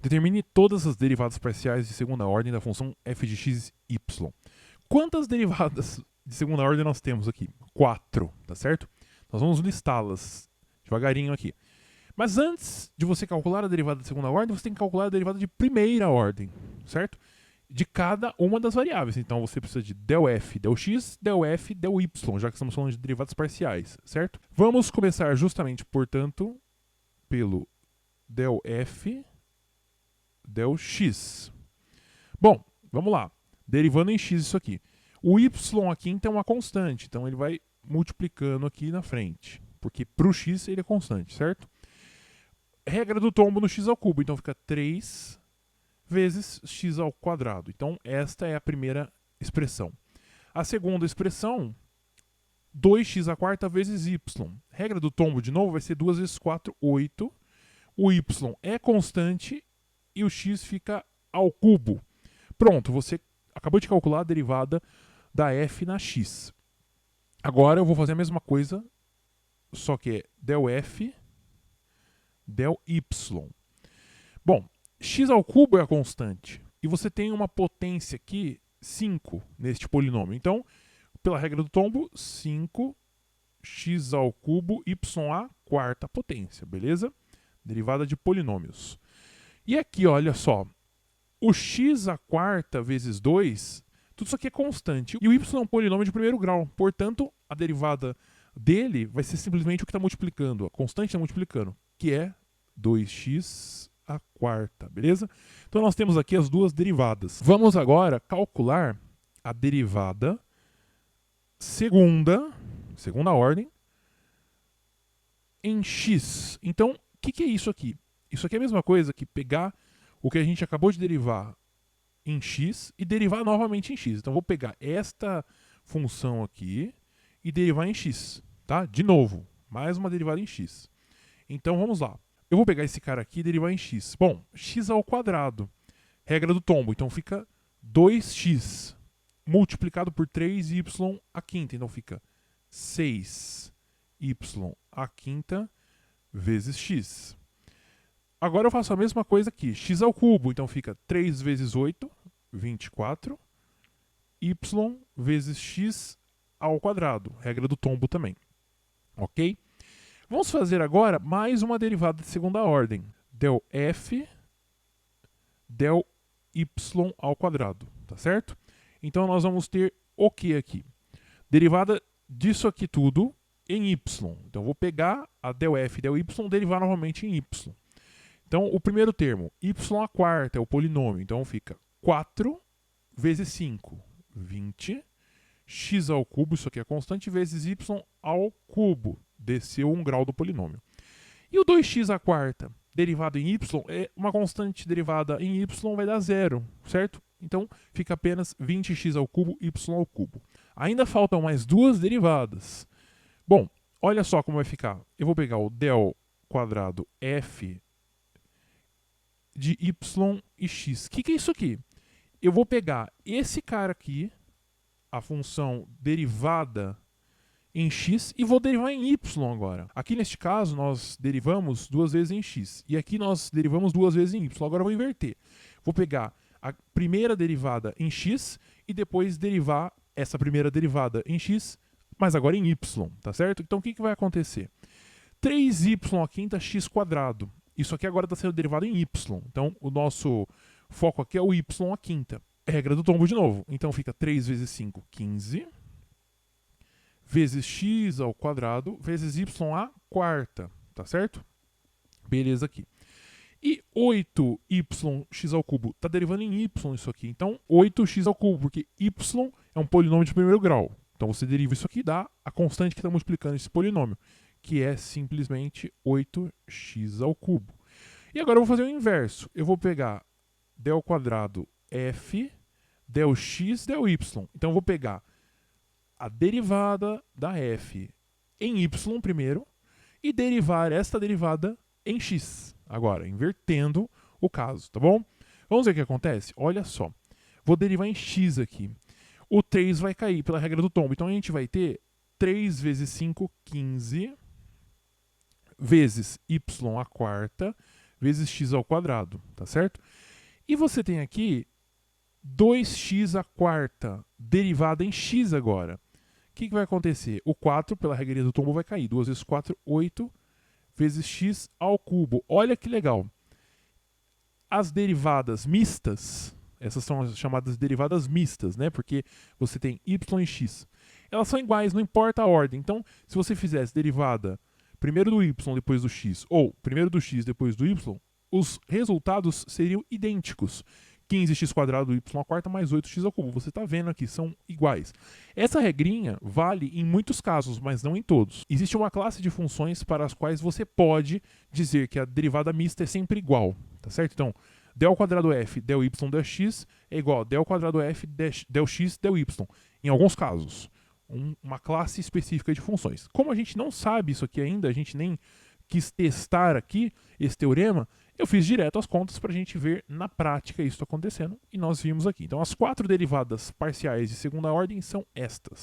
Determine todas as derivadas parciais de segunda ordem da função f de x, y. Quantas derivadas de segunda ordem nós temos aqui? 4, tá certo? Nós vamos listá-las devagarinho aqui. Mas antes de você calcular a derivada de segunda ordem, você tem que calcular a derivada de primeira ordem, certo? De cada uma das variáveis. Então você precisa de del f, del x, del f, del y, já que estamos falando de derivadas parciais, certo? Vamos começar justamente, portanto, pelo del f, del x. Bom, vamos lá. Derivando em x isso aqui. O y aqui então é uma constante, então ele vai multiplicando aqui na frente, porque para o x ele é constante, certo? Regra do tombo no x ao cubo, então fica 3 vezes x ao quadrado. Então esta é a primeira expressão. A segunda expressão, 2x à quarta vezes y. Regra do tombo de novo vai ser 2 vezes 4, 8. O y é constante e o x fica ao cubo. Pronto, você acabou de calcular a derivada da f na x. Agora eu vou fazer a mesma coisa, só que é del f, del y. Bom, x ao cubo é a constante. E você tem uma potência aqui, 5, neste polinômio. Então, pela regra do tombo, 5x ao cubo y à quarta potência, beleza? Derivada de polinômios. E aqui, olha só, o x à quarta vezes 2, tudo isso aqui é constante. E o y é um polinômio de primeiro grau. Portanto, a derivada dele vai ser simplesmente o que está multiplicando. A constante está multiplicando, que é 2x à quarta, beleza? Então nós temos aqui as duas derivadas. Vamos agora calcular a derivada segunda ordem, em x. Então, o que é isso aqui? Isso aqui é a mesma coisa que pegar o que a gente acabou de derivar em x e derivar novamente em x. Então, vou pegar esta função aqui e derivar em x, tá? De novo, mais uma derivada em x. Então, vamos lá. Eu vou pegar esse cara aqui e derivar em x. Bom, x ao quadrado, regra do tombo. Então, fica 2x multiplicado por 3y à quinta. Então, fica 6y à quinta vezes x. Agora eu faço a mesma coisa aqui, x ao cubo, então fica 3 vezes 8, 24, y vezes x ao quadrado, regra do tombo também, ok? Vamos fazer agora mais uma derivada de segunda ordem, del f, del y ao quadrado, tá certo? Então nós vamos ter o que aqui? Derivada disso aqui tudo em y, então vou pegar a del f, del y, derivar novamente em y. Então, o primeiro termo, y à quarta, é o polinômio. Então, fica 4 vezes 5, 20. X ao cubo, isso aqui é constante, vezes y ao cubo. Desceu 1 grau do polinômio. E o 2x à quarta, derivado em y, é uma constante derivada em y, vai dar 0, certo? Então, fica apenas 20x ao cubo, y ao cubo. Ainda faltam mais duas derivadas. Bom, olha só como vai ficar. Eu vou pegar o del quadrado f de y e x. O que é isso aqui? Eu vou pegar esse cara aqui, a função derivada em x, e vou derivar em y agora. Aqui neste caso, nós derivamos 2 vezes em x. E aqui nós derivamos 2 vezes em y. Agora eu vou inverter. Vou pegar a primeira derivada em x e depois derivar essa primeira derivada em x, mas agora em y, tá certo? Então o que vai acontecer? 3y à quinta x quadrado. Isso aqui agora está sendo derivado em y. Então, o nosso foco aqui é o y à quinta. Regra do tombo de novo. Então, fica 3 vezes 5, 15. Vezes x ao quadrado, vezes y à quarta. Tá certo? Beleza aqui. E 8yx ao cubo. Está derivando em y isso aqui. Então, 8x ao cubo, porque y é um polinômio de primeiro grau. Então, você deriva isso aqui e dá a constante que está multiplicando esse polinômio, que é simplesmente 8x ao cubo. E agora eu vou fazer o inverso. Eu vou pegar del quadrado f, del x, del y. Então eu vou pegar a derivada da f em y primeiro e derivar esta derivada em x. Agora, invertendo o caso, tá bom? Vamos ver o que acontece? Olha só. Vou derivar em x aqui. O 3 vai cair pela regra do tombo. Então a gente vai ter 3 vezes 5, 15. vezes y à quarta vezes x ao quadrado, tá certo? E você tem aqui 2x à quarta derivada em x agora. O que vai acontecer? O 4, pela regrinha do tombo, vai cair. 2 vezes 4, 8, vezes x ao cubo. Olha que legal. As derivadas mistas, essas são as chamadas derivadas mistas, né? Porque você tem y e x. Elas são iguais, não importa a ordem. Então, se você fizesse derivada primeiro do y, depois do x, ou primeiro do x, depois do y, os resultados seriam idênticos. 15x² y à quarta mais 8x ao cubo. Você está vendo aqui, são iguais. Essa regrinha vale em muitos casos, mas não em todos. Existe uma classe de funções para as quais você pode dizer que a derivada mista é sempre igual, tá certo? Então, del quadrado f del y del x é igual a del quadrado f del x del y. Em alguns casos, uma classe específica de funções. Como a gente não sabe isso aqui ainda, a gente nem quis testar aqui esse teorema, eu fiz direto as contas para a gente ver na prática isso acontecendo, e nós vimos aqui. Então, as 4 derivadas parciais de segunda ordem são estas.